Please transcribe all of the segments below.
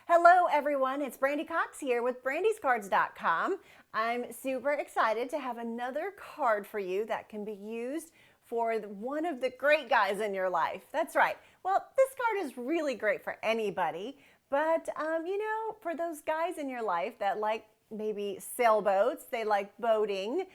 Hello everyone, it's Brandy Cox here with BrandysCards.com. I'm super excited to have another card for you that can be used for one of the great guys in your life. That's right. Well, this card is really great for anybody, but for those guys in your life that like maybe sailboats, they like boating,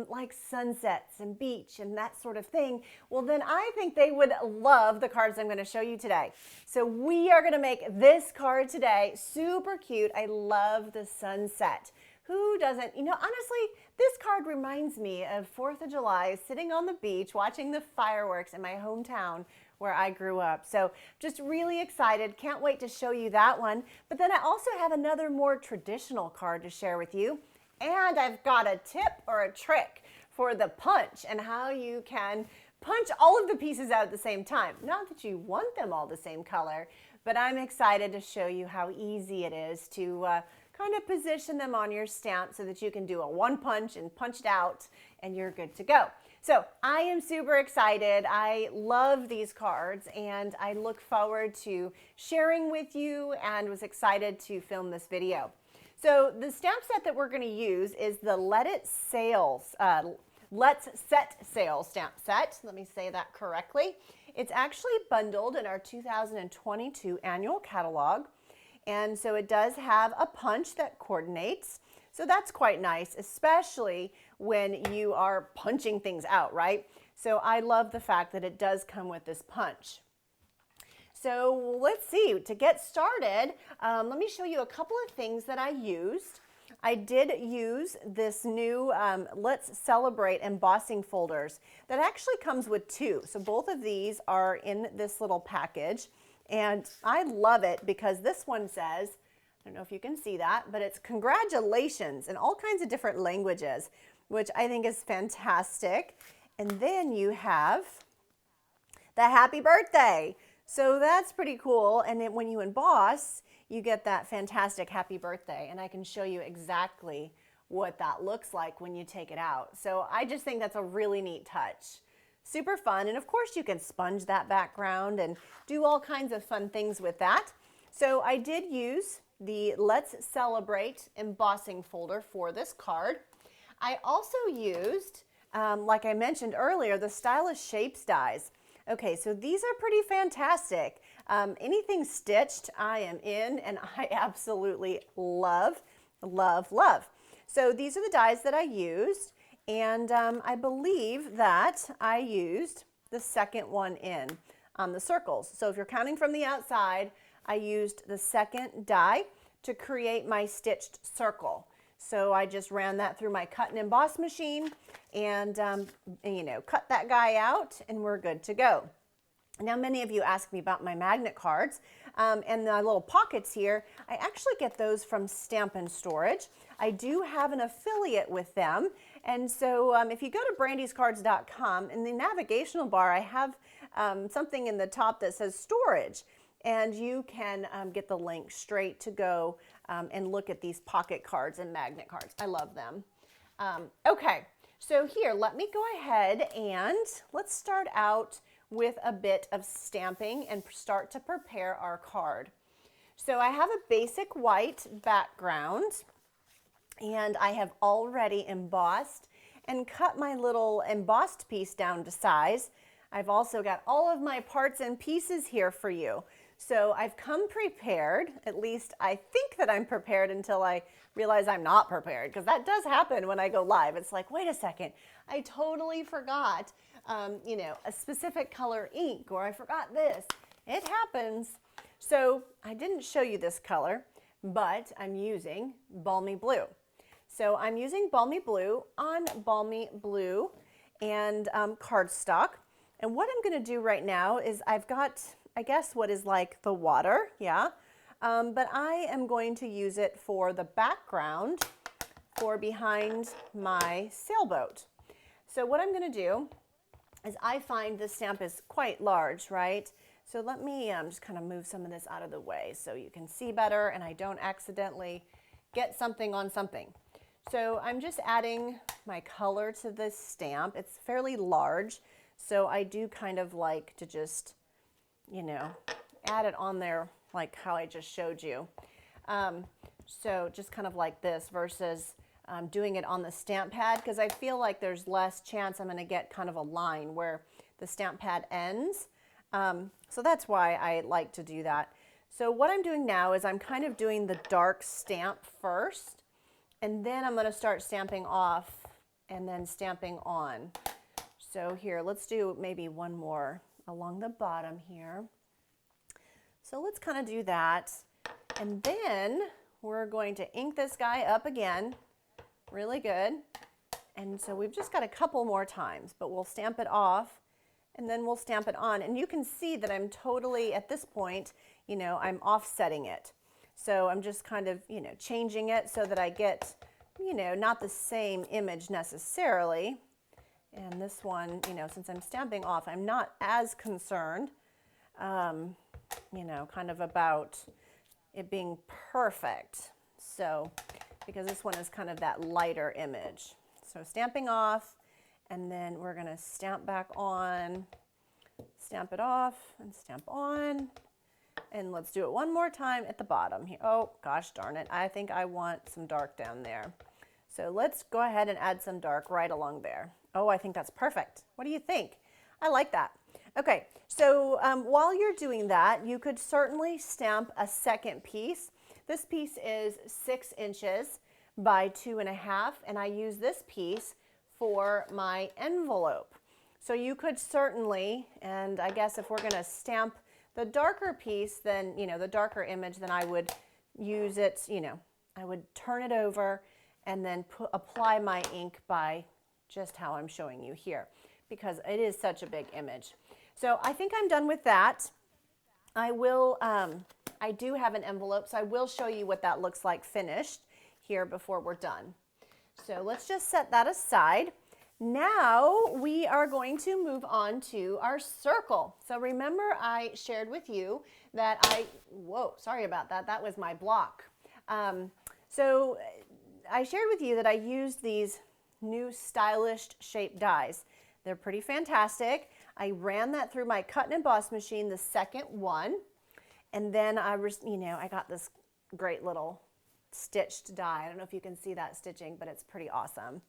like sunsets and beach and that sort of thing, well then I think they would love the cards I'm going to show you today. So we are going to make this card today super cute. I love the sunset. Who doesn't? Honestly, this card reminds me of 4th of July, sitting on the beach, watching the fireworks in my hometown where I grew up. So just really excited. Can't wait to show you that one. But then I also have another more traditional card to share with you. And I've got a tip or a trick for the punch and how you can punch all of the pieces out at the same time. Not that you want them all the same color, but I'm excited to show you how easy it is to kind of position them on your stamp so that you can do a one punch and punch it out and you're good to go. So I am super excited. I love these cards and I look forward to sharing with you and was excited to film this video. So the stamp set that we're going to use is the Let's Set Sail stamp set. Let me say that correctly. It's actually bundled in our 2022 annual catalog. And so it does have a punch that coordinates. So that's quite nice, especially when you are punching things out, right? So I love the fact that it does come with this punch. So let's see, to get started, let me show you a couple of things that I used. I did use this new Let's Celebrate embossing folders that actually comes with two. So both of these are in this little package. And I love it because this one says, I don't know if you can see that, but it's congratulations in all kinds of different languages, which I think is fantastic. And then you have the happy birthday. So that's pretty cool. And then when you emboss, you get that fantastic happy birthday. And I can show you exactly what that looks like when you take it out. So I just think that's a really neat touch. Super fun. And of course you can sponge that background and do all kinds of fun things with that. So I did use the Let's Celebrate embossing folder for this card. I also used, like I mentioned earlier, the Stylish Shapes dies. Okay, so these are pretty fantastic. Anything stitched, I am in, and I absolutely love, love, love. So these are the dies that I used. And I believe that I used the second one in on the circles. So if you're counting from the outside, I used the second die to create my stitched circle. So I just ran that through my cut and emboss machine and, cut that guy out and we're good to go. Now, many of you ask me about my magnet cards and the little pockets here. I actually get those from Stampin' Storage. I do have an affiliate with them. And so if you go to BrandysCards.com, in the navigational bar, I have something in the top that says storage. And you can get the link straight to go and look at these pocket cards and magnet cards. I love them. Okay, so here, let me go ahead and let's start out with a bit of stamping and start to prepare our card. So I have a basic white background and I have already embossed and cut my little embossed piece down to size. I've also got all of my parts and pieces here for you. So I've come prepared, at least I think that I'm prepared until I realize I'm not prepared, because that does happen when I go live. It's like, wait a second, I totally forgot a specific color ink, or I forgot this. It happens. So I didn't show you this color, but I'm using Balmy Blue. So I'm using Balmy Blue on Balmy Blue and cardstock. And what I'm going to do right now is I've got, I guess, what is like the water, yeah. But I am going to use it for the background for behind my sailboat. So what I'm going to do is I find this stamp is quite large, right? So let me just kind of move some of this out of the way so you can see better and I don't accidentally get something on something. So I'm just adding my color to this stamp. It's fairly large, so I do kind of like to just, add it on there like how I just showed you. So just kind of like this versus doing it on the stamp pad, because I feel like there's less chance I'm going to get kind of a line where the stamp pad ends. So that's why I like to do that. So what I'm doing now is I'm kind of doing the dark stamp first, and then I'm going to start stamping off and then stamping on. So here, let's do maybe one more along the bottom here. So let's kind of do that. And then we're going to ink this guy up again. Really good. And so we've just got a couple more times, but we'll stamp it off and then we'll stamp it on. And you can see that I'm totally, at this point, you know, I'm offsetting it. So I'm just kind of, you know, changing it so that I get, you know, not the same image necessarily. And this one, you know, since I'm stamping off, I'm not as concerned, you know, kind of about it being perfect. So, because this one is kind of that lighter image. So stamping off, and then we're gonna stamp back on, stamp it off, and stamp on. And let's do it one more time at the bottom here. Oh, gosh darn it. I think I want some dark down there. So let's go ahead and add some dark right along there. Oh, I think that's perfect. What do you think? I like that. Okay, so while you're doing that, you could certainly stamp a second piece. This piece is 6 inches by 2.5, and I use this piece for my envelope. So you could certainly, and I guess if we're gonna stamp the darker piece, then, you know, the darker image, then I would use it, you know, I would turn it over and then apply my ink by just how I'm showing you here, because it is such a big image. So I think I'm done with that. I will, I do have an envelope, so I will show you what that looks like finished here before we're done. So let's just set that aside. Now we are going to move on to our circle. So remember I shared with you that whoa, sorry about that. That was my block. So I shared with you that I used these new stylish shaped dies. They're pretty fantastic. I ran that through my cut and emboss machine, the second one. And then I got this great little stitched die. I don't know if you can see that stitching, but it's pretty awesome.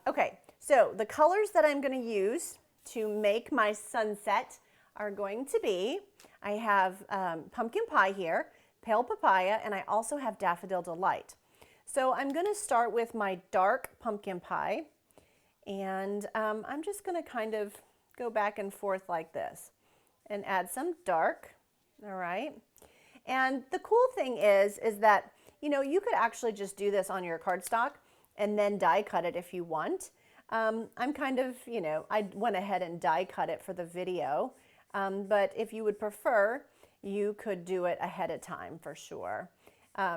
Okay, so the colors that I'm going to use to make my sunset are going to be, I have pumpkin pie here, pale papaya, and I also have daffodil delight. So I'm going to start with my dark pumpkin pie, and I'm just going to kind of go back and forth like this and add some dark, all right? And the cool thing is that, you know, you could actually just do this on your cardstock and then die cut it if you want. I'm kind of, you know, I went ahead and die cut it for the video, but if you would prefer, you could do it ahead of time for sure.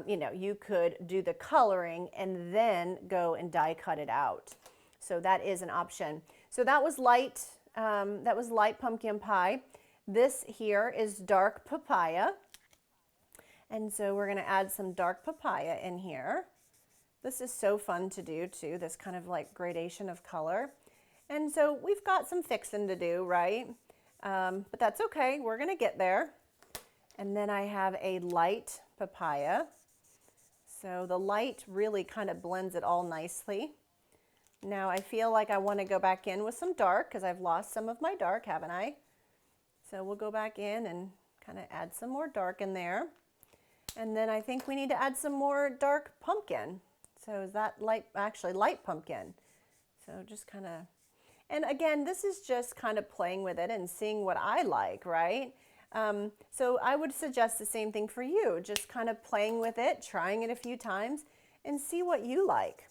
You know, you could do the coloring and then go and die cut it out. So that is an option. So that was light pumpkin pie. This here is dark papaya. And so we're gonna add some dark papaya in here. This is so fun to do too, this kind of like gradation of color. And so we've got some fixing to do, right? But that's okay, we're gonna get there. And then I have a light papaya. So the light really kind of blends it all nicely. Now I feel like I want to go back in with some dark because I've lost some of my dark, haven't I? So we'll go back in and kind of add some more dark in there. And then I think we need to add some more dark pumpkin. So is that light, actually light pumpkin. So just kind of, and again, this is just kind of playing with it and seeing what I like, right? So I would suggest the same thing for you, just kind of playing with it, trying it a few times and see what you like.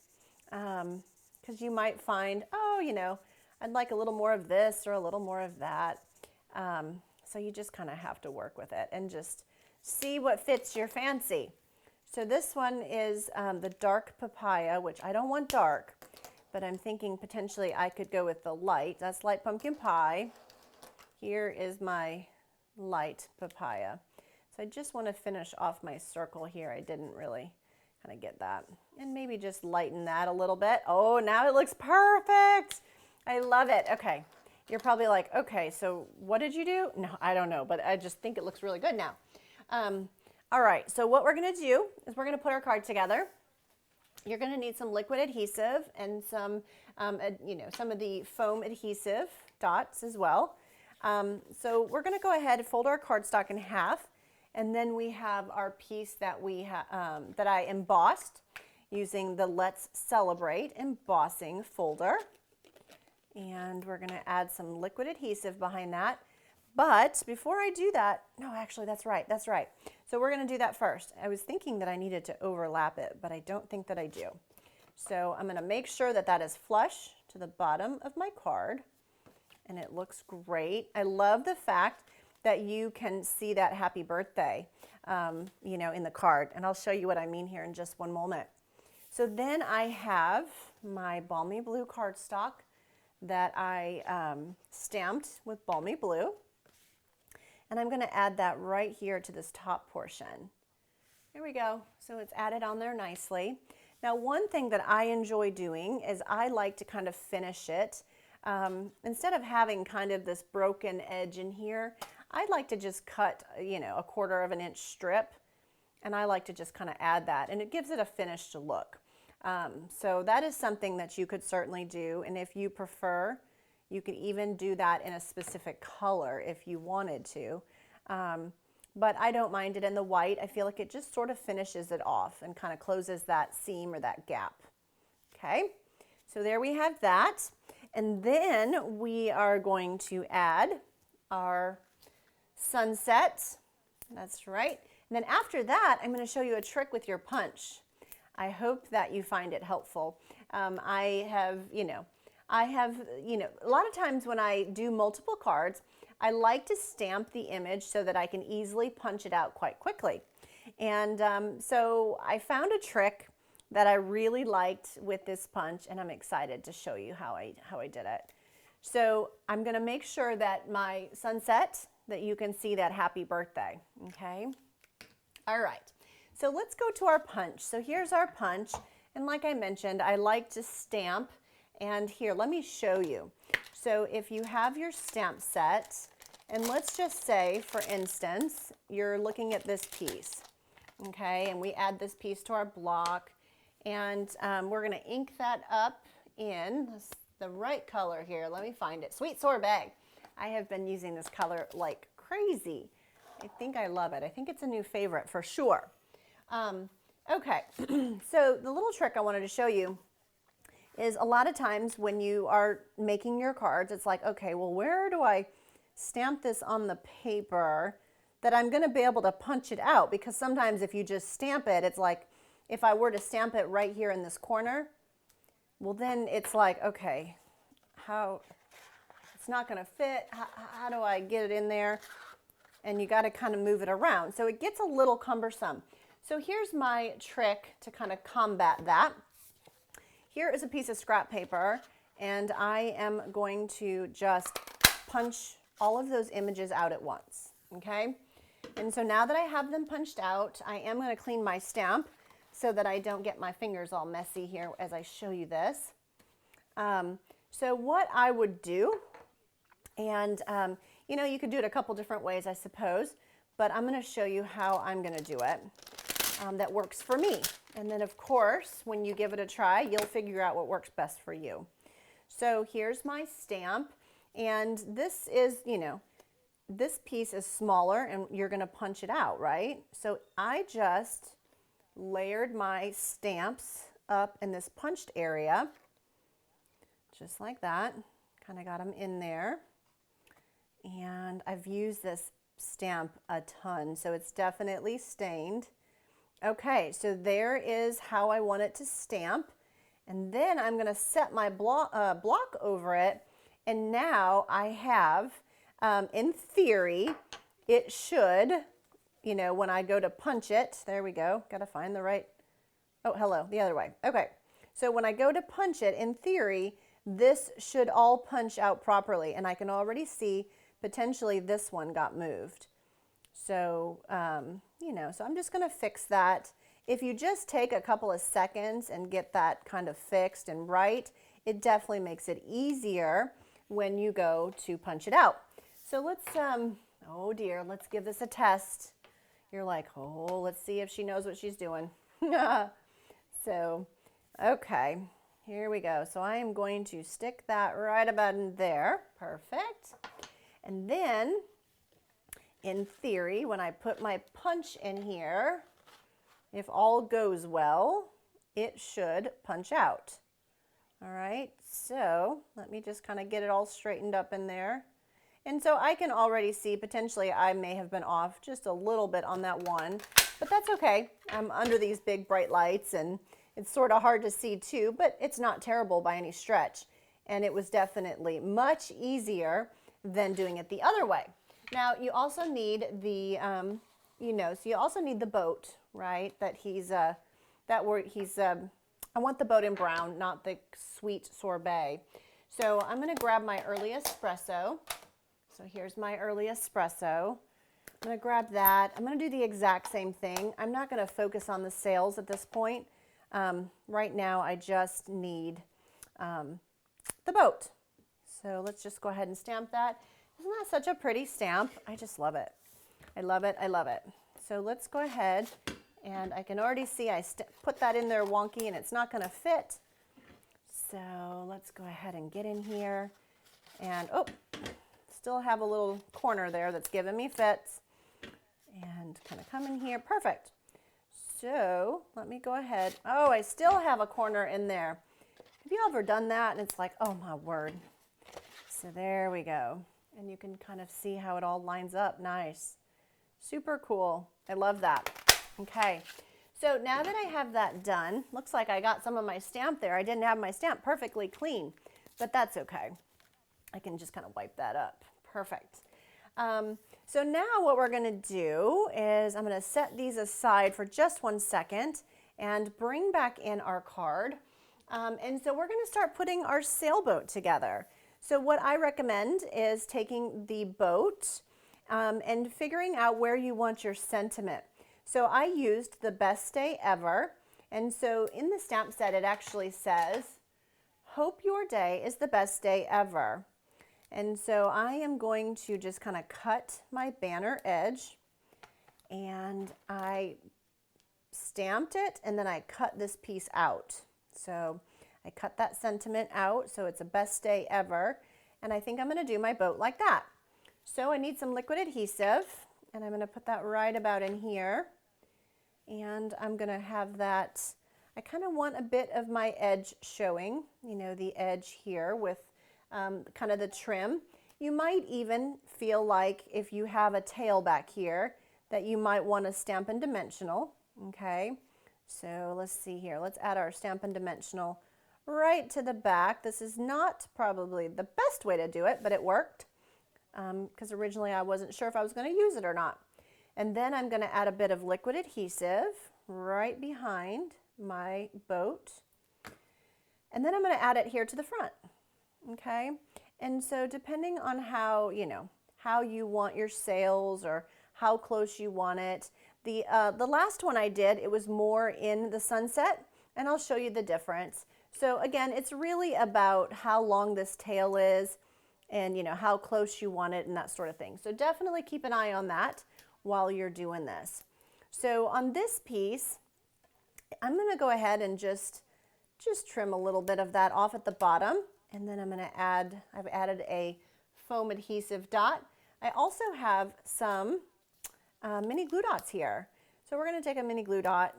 Because you might find, oh, you know, I'd like a little more of this or a little more of that. So you just kind of have to work with it and just see what fits your fancy. So this one is the dark papaya, which I don't want dark, but I'm thinking potentially I could go with the light. That's light pumpkin pie. Here is my light papaya. So I just want to finish off my circle here. I didn't really kind of get that. And maybe just lighten that a little bit. Oh, now it looks perfect. I love it. Okay. You're probably like, okay, so what did you do? No, I don't know, but I just think it looks really good now. All right, so what we're gonna do is we're gonna put our card together. You're gonna need some liquid adhesive and some, some of the foam adhesive dots as well. So we're gonna go ahead and fold our cardstock in half, and then we have our piece that that I embossed using the Let's Celebrate embossing folder. And we're gonna add some liquid adhesive behind that. But before I do that, no, actually that's right. So we're gonna do that first. I was thinking that I needed to overlap it, but I don't think that I do. So I'm gonna make sure that that is flush to the bottom of my card, and it looks great. I love the fact that you can see that happy birthday, in the card, and I'll show you what I mean here in just one moment. So then I have my balmy blue cardstock that I stamped with balmy blue. And I'm going to add that right here to this top portion. There we go. So it's added on there nicely. Now, one thing that I enjoy doing is I like to kind of finish it. Instead of having kind of this broken edge in here, I'd like to just cut, a 1/4 of an inch strip. And I like to just kind of add that. And it gives it a finished look. So that is something that you could certainly do. And if you prefer, you could even do that in a specific color if you wanted to. But I don't mind it in the white. I feel like it just sort of finishes it off and kind of closes that seam or that gap. Okay, so there we have that. And then we are going to add our sunset. That's right. And then after that, I'm going to show you a trick with your punch. I hope that you find it helpful. I have, a lot of times when I do multiple cards, I like to stamp the image so that I can easily punch it out quite quickly. And so I found a trick that I really liked with this punch, and I'm excited to show you how I did it. So I'm going to make sure that my sunset, that you can see that happy birthday, okay? All right, so let's go to our punch. So here's our punch, and like I mentioned, I like to stamp. And here, let me show you. So if you have your stamp set, and let's just say, for instance, you're looking at this piece, okay? And we add this piece to our block, and we're gonna ink that up in the right color here. Let me find it. Sweet Sorbet. I have been using this color like crazy. I think I love it. I think it's a new favorite for sure. Okay, so the little trick I wanted to show you is a lot of times when you are making your cards, it's like, okay, well, where do I stamp this on the paper that I'm going to be able to punch it out? Because sometimes if you just stamp it, it's like, if I were to stamp it right here in this corner, well, then it's like, okay, it's not going to fit. How do I get it in there? And you got to kind of move it around. So it gets a little cumbersome. So here's my trick to kind of combat that. Here is a piece of scrap paper, and I am going to just punch all of those images out at once, okay? And so now that I have them punched out, I am going to clean my stamp so that I don't get my fingers all messy here as I show you this. So what I would do, and you could do it a couple different ways, I suppose, but I'm going to show you how I'm going to do it that works for me. And then, of course, when you give it a try, you'll figure out what works best for you. So here's my stamp, and this is, this piece is smaller, and you're going to punch it out, right? So I just layered my stamps up in this punched area, just like that. Kind of got them in there. And I've used this stamp a ton, so it's definitely stained. Okay, so there is how I want it to stamp. And then I'm going to set my block over it. And now I have, in theory, it should, when I go to punch it, there we go, got to find the right, oh, hello, the other way. Okay, so when I go to punch it, in theory, this should all punch out properly. And I can already see potentially this one got moved. So, so I'm just going to fix that. If you just take a couple of seconds and get that kind of fixed and right, it definitely makes it easier when you go to punch it out. So let's, oh dear, let's give this a test. You're like, oh, let's see if she knows what she's doing. So, okay, here we go. So I am going to stick that right about in there. Perfect. And then, in theory, when I put my punch in here, if all goes well, it should punch out. All right, so let me just kind of get it all straightened up in there. And so I can already see potentially I may have been off just a little bit on that one, but that's okay. I'm under these big bright lights and it's sort of hard to see too, but it's not terrible by any stretch. And it was definitely much easier than doing it the other way. Now you also need the, so you also need the boat, right? That he's, I want the boat in brown, not the sweet sorbet. So I'm gonna grab my early espresso. So here's my early espresso. I'm gonna grab that. I'm gonna do the exact same thing. I'm not gonna focus on the sails at this point. Right now I just need the boat. So let's just go ahead and stamp that. Isn't that such a pretty stamp? I just love it. I love it, I love it. So let's go ahead, and I can already see I put that in there wonky and it's not gonna fit. So let's go ahead and get in here and, oh, still have a little corner there that's giving me fits, and kind of come in here. Perfect. So let me go ahead. Oh, I still have a corner in there. Have you ever done that? And it's like, oh my word. So there we go. And you can kind of see how it all lines up. Nice. Super cool. I love that. Okay. So now that I have that done, looks like I got some of my stamp there. I didn't have my stamp perfectly clean, but that's okay. I can just kind of wipe that up. Perfect. So now what we're going to do is I'm going to set these aside for just 1 second and bring back in our card. And so we're going to start putting our sailboat together. So what I recommend is taking the boat and figuring out where you want your sentiment. So I used the best day ever. And so in the stamp set, it actually says, hope your day is the best day ever. And so I am going to just kind of cut my banner edge, and I stamped it, and then I cut this piece out. So I cut that sentiment out, so it's a best day ever. And I think I'm going to do my boat like that. So I need some liquid adhesive, and I'm going to put that right about in here. And I'm going to have that, I kind of want a bit of my edge showing, you know, the edge here with kind of the trim. You might even feel like if you have a tail back here that you might want to Stampin' Dimensional. Okay, so let's see here. Let's add our Stampin' Dimensional right to the back. This is not probably the best way to do it, but it worked because originally I wasn't sure if I was going to use it or not. And then I'm going to add a bit of liquid adhesive right behind my boat. And then I'm going to add it here to the front. Okay, and so depending on how, you know, how you want your sails or how close you want it. The last one I did, it was more in the sunset, and I'll show you the difference. So again, it's really about how long this tail is and, you know, how close you want it and that sort of thing. So definitely keep an eye on that while you're doing this. So on this piece, I'm going to go ahead and just trim a little bit of that off at the bottom. And then I'm going to add, I've added a foam adhesive dot. I also have some mini glue dots here. So we're going to take a mini glue dot,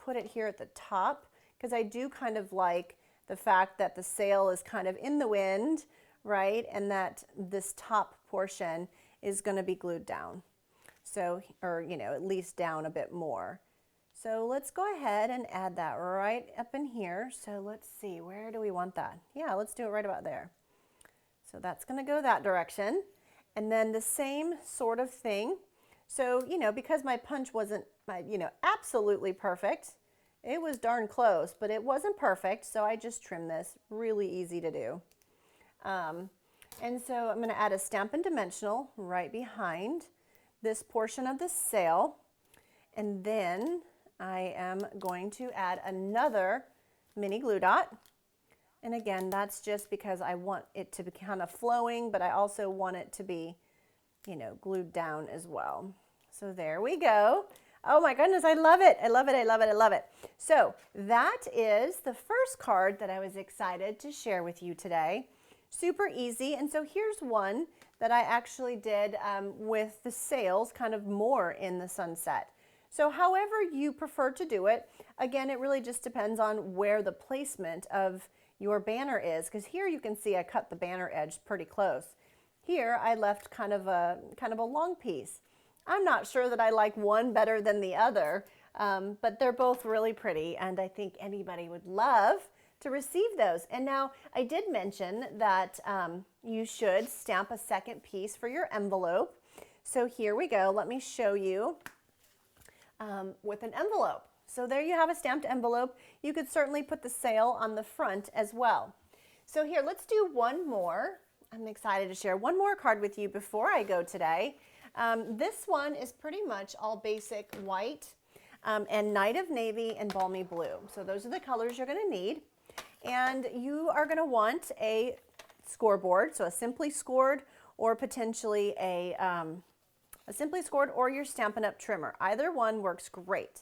put it here at the top, because I do kind of like the fact that the sail is kind of in the wind, right? And that this top portion is going to be glued down. So, or, you know, at least down a bit more. So let's go ahead and add that right up in here. So let's see, where do we want that? Yeah, let's do it right about there. So that's going to go that direction. And then the same sort of thing. So, you know, because my punch wasn't, absolutely perfect, it was darn close, but it wasn't perfect. So I just trimmed this, really easy to do. And so I'm going to add a Stampin' Dimensional right behind this portion of the sail. And then I am going to add another mini glue dot. And again, that's just because I want it to be kind of flowing, but I also want it to be, you know, glued down as well. So there we go. Oh my goodness, I love it. I love it, I love it, I love it. So that is the first card that I was excited to share with you today. Super easy. And so here's one that I actually did with the sails kind of more in the sunset. So however you prefer to do it, again, it really just depends on where the placement of your banner is, because here you can see I cut the banner edge pretty close. Here I left kind of a long piece. I'm not sure that I like one better than the other, but they're both really pretty, and I think anybody would love to receive those. And now I did mention that you should stamp a second piece for your envelope. So here we go. Let me show you with an envelope. So there you have a stamped envelope. You could certainly put the sail on the front as well. So here, let's do one more. I'm excited to share one more card with you before I go today. This one is pretty much all basic white and Night of Navy and Balmy Blue. So those are the colors you're going to need. And you are going to want a scoreboard, so a Simply Scored or potentially a Simply Scored or your Stampin' Up! Trimmer. Either one works great.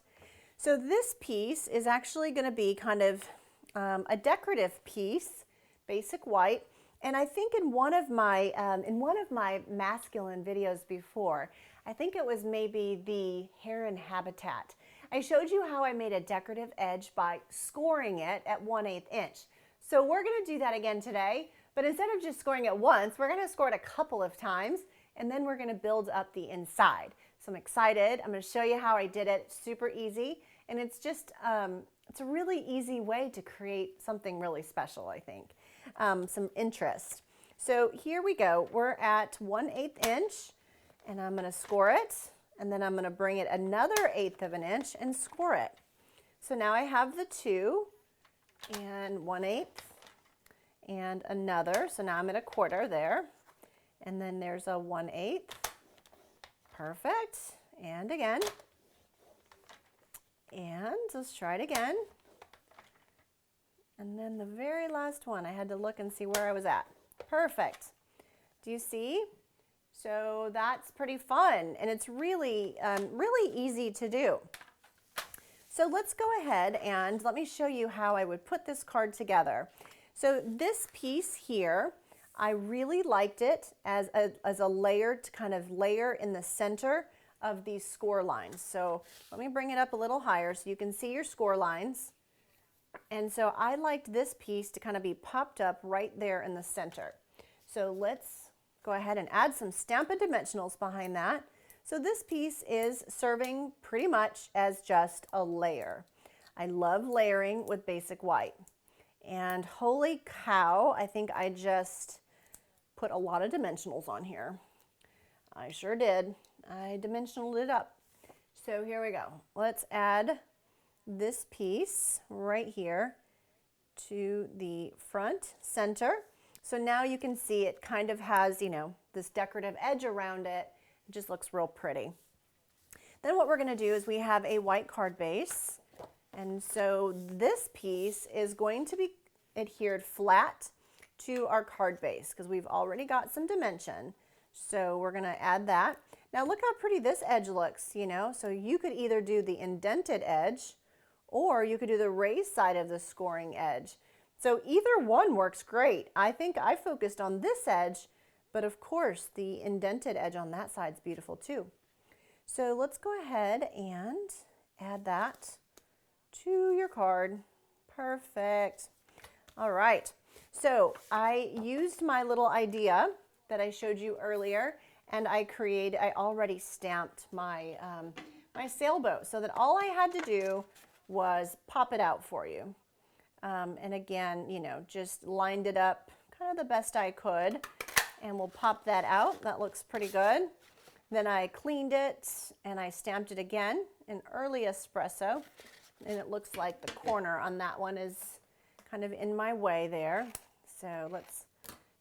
So this piece is actually going to be kind of a decorative piece, basic white. And I think in one of my masculine videos before, I think it was maybe the Heron Habitat, I showed you how I made a decorative edge by scoring it at 1/8 inch. So we're going to do that again today, but instead of just scoring it once, we're going to score it a couple of times, and then we're going to build up the inside. So I'm excited. I'm going to show you how I did it. It's super easy, and it's just, it's a really easy way to create something really special, I think. Some interest. So here we go. We're at 1/8 inch, and I'm going to score it, and then I'm going to bring it another 1/8 of an inch and score it. So now I have the 2 and 1/8 and another. So now I'm at a 1/4 there, and then there's a 1/8. Perfect. And again. And let's try it again. And then the very last one, I had to look and see where I was at. Perfect. Do you see? So that's pretty fun, and it's really, really easy to do. So let's go ahead and let me show you how I would put this card together. So this piece here, I really liked it as a layered kind of layer in the center of these score lines. So let me bring it up a little higher so you can see your score lines. And so I liked this piece to kind of be popped up right there in the center. So let's go ahead and add some Stampin' Dimensionals behind that. So this piece is serving pretty much as just a layer. I love layering with basic white. And holy cow, I think I just put a lot of dimensionals on here. I sure did. I dimensionaled it up. So here we go. Let's add this piece right here to the front center. So now you can see it kind of has, you know, this decorative edge around it. It just looks real pretty. Then what we're going to do is we have a white card base. And so this piece is going to be adhered flat to our card base because we've already got some dimension. So we're going to add that. Now look how pretty this edge looks, you know. So you could either do the indented edge or you could do the raised side of the scoring edge. So either one works great. I think I focused on this edge, but of course the indented edge on that side is beautiful too. So let's go ahead and add that to your card. Perfect. All right. So I used my little idea that I showed you earlier, and I already stamped my, my sailboat so that all I had to do was pop it out for you. And again, you know, just lined it up kind of the best I could, and we'll pop that out. That looks pretty good. Then I cleaned it and I stamped it again in early espresso, and it looks like the corner on that one is kind of in my way there. So let's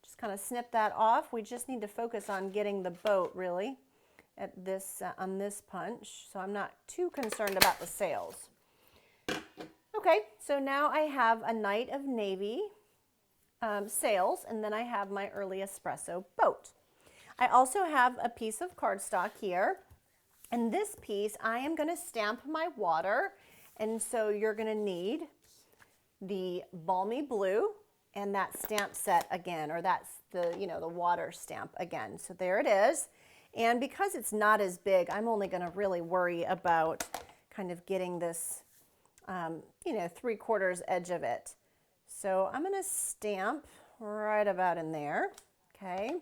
just kind of snip that off. We just need to focus on getting the boat really at this on this punch, so I'm not too concerned about the sails. Okay, so now I have a Night of Navy sails, and then I have my early espresso boat. I also have a piece of cardstock here, And this piece, I am going to stamp my water. And so you're going to need the balmy blue and that stamp set again, or that's the, the water stamp again. So there it is. And because it's not as big, I'm only going to really worry about kind of getting this, 3/4 edge of it. So I'm going to stamp right about in there. Okay.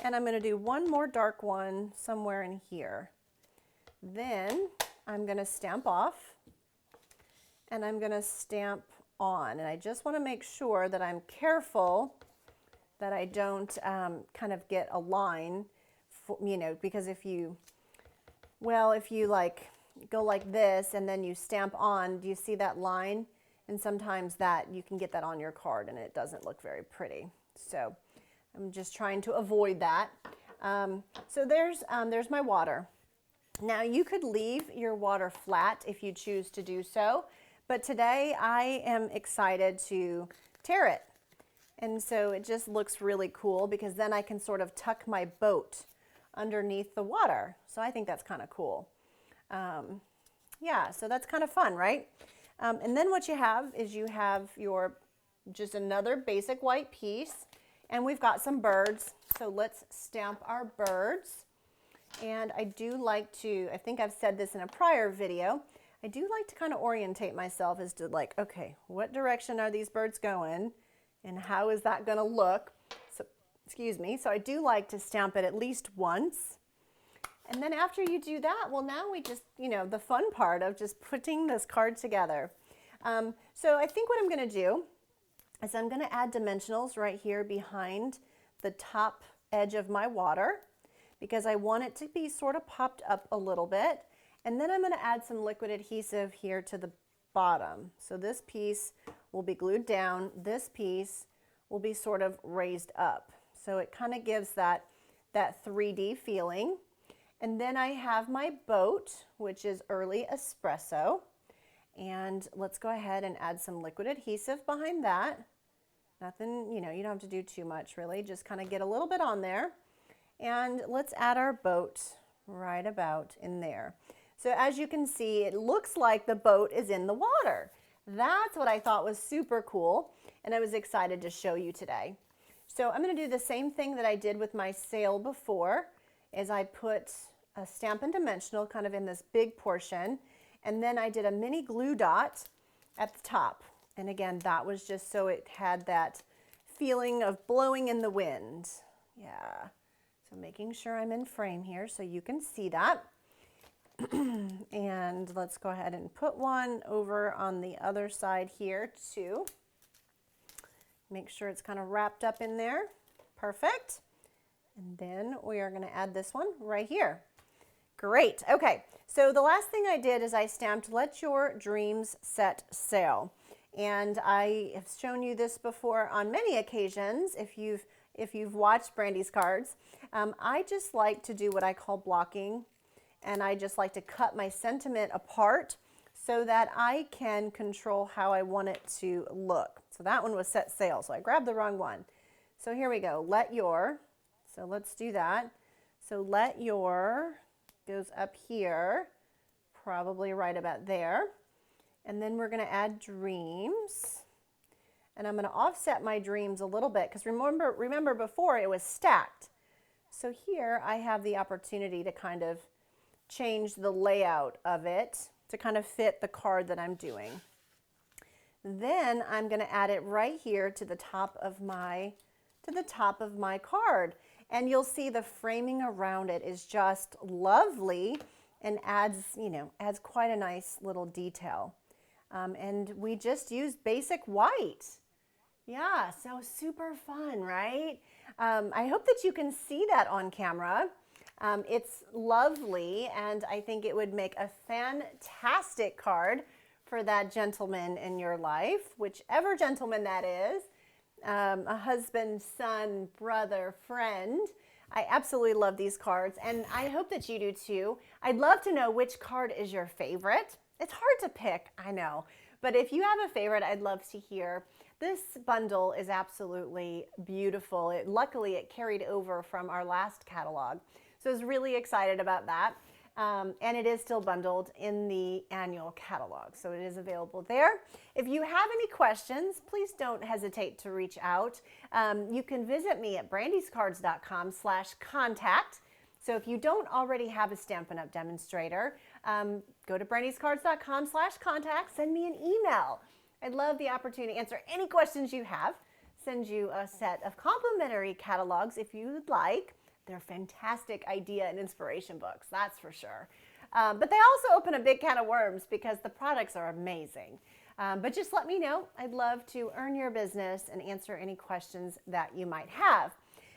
And I'm going to do one more dark one somewhere in here. Then I'm going to stamp off and I'm going to stamp on. And I just want to make sure that I'm careful that I don't kind of get a line, because if you like go like this and then you stamp on, do you see that line? And sometimes that you can get that on your card and it doesn't look very pretty. So I'm just trying to avoid that. So there's my water. Now you could leave your water flat if you choose to do so, but today I am excited to tear it. And so it just looks really cool because then I can sort of tuck my boat underneath the water. So I think that's kind of cool. Yeah, so that's kind of fun, right? And then what you have is you have your just another basic white piece, and we've got some birds. So let's stamp our birds. And I do like to, I think I've said this in a prior video, I do like to kind of orientate myself as to like, okay, what direction are these birds going and how is that going to look? So, excuse me. So I do like to stamp it at least once. And then after you do that, well, now we just, the fun part of just putting this card together. So I think what I'm going to do is I'm going to add dimensionals right here behind the top edge of my water, because I want it to be sort of popped up a little bit. And then I'm going to add some liquid adhesive here to the bottom. So this piece will be glued down. This piece will be sort of raised up. So it kind of gives that 3D feeling. And then I have my boat, which is early espresso. And let's go ahead and add some liquid adhesive behind that. Nothing, you don't have to do too much really. Just kind of get a little bit on there. And let's add our boat right about in there. So as you can see, it looks like the boat is in the water. That's what I thought was super cool, and I was excited to show you today. So I'm going to do the same thing that I did with my sail before, is I put a Stampin' Dimensional kind of in this big portion, and then I did a mini glue dot at the top. And again, that was just so it had that feeling of blowing in the wind. Yeah. So making sure I'm in frame here so you can see that. And let's go ahead and put one over on the other side here too. Make sure it's kind of wrapped up in there. Perfect. And then we are going to add this one right here. Great. Okay. So the last thing I did is I stamped "Let Your Dreams Set Sail." And I have shown you this before on many occasions if you've watched BrandysCards. I just like to do what I call blocking, and I just like to cut my sentiment apart so that I can control how I want it to look. So that one was "Set Sail," so I grabbed the wrong one. So here we go, "Let Your," so let's do that. So "Let Your" goes up here, probably right about there. And then we're going to add "Dreams." And I'm going to offset my dreams a little bit because remember before it was stacked. So here I have the opportunity to kind of change the layout of it to kind of fit the card that I'm doing. Then I'm going to add it right here to the top of my card. And you'll see the framing around it is just lovely and adds quite a nice little detail. And we just used basic white. Yeah, so super fun, right? I hope that you can see that on camera. It's lovely, and I think it would make a fantastic card for that gentleman in your life, whichever gentleman that is, a husband, son, brother, friend. I absolutely love these cards, and I hope that you do too. I'd love to know which card is your favorite. It's hard to pick, I know, but if you have a favorite, I'd love to hear. This bundle is absolutely beautiful. Luckily, it carried over from our last catalog, so I was really excited about that. and it is still bundled in the annual catalog, so it is available there. If you have any questions, please don't hesitate to reach out. You can visit me at brandyscards.com/contact. So if you don't already have a Stampin' Up! Demonstrator, go to brandyscards.com/contact, send me an email. I'd love the opportunity to answer any questions you have, send you a set of complimentary catalogs if you'd like. They're fantastic idea and inspiration books, that's for sure. But they also open a big can of worms because the products are amazing. But just let me know. I'd love to earn your business and answer any questions that you might have.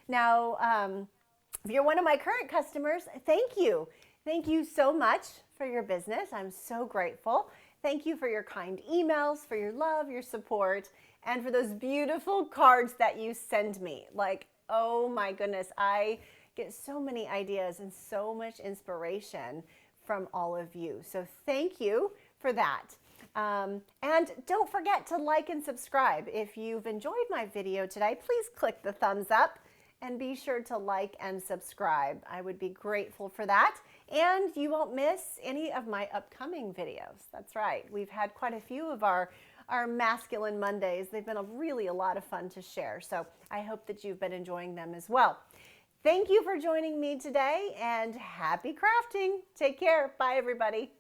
Now, if you're one of my current customers, thank you. Thank you so much for your business. I'm so grateful. Thank you for your kind emails, for your love, your support, and for those beautiful cards that you send me. Like, oh my goodness, I get so many ideas and so much inspiration from all of you. So thank you for that. And don't forget to like and subscribe. If you've enjoyed my video today, please click the thumbs up and be sure to like and subscribe. I would be grateful for that. And you won't miss any of my upcoming videos. That's right. We've had quite a few of our Masculine Mondays. They've been really a lot of fun to share. So I hope that you've been enjoying them as well. Thank you for joining me today and happy crafting. Take care. Bye, everybody.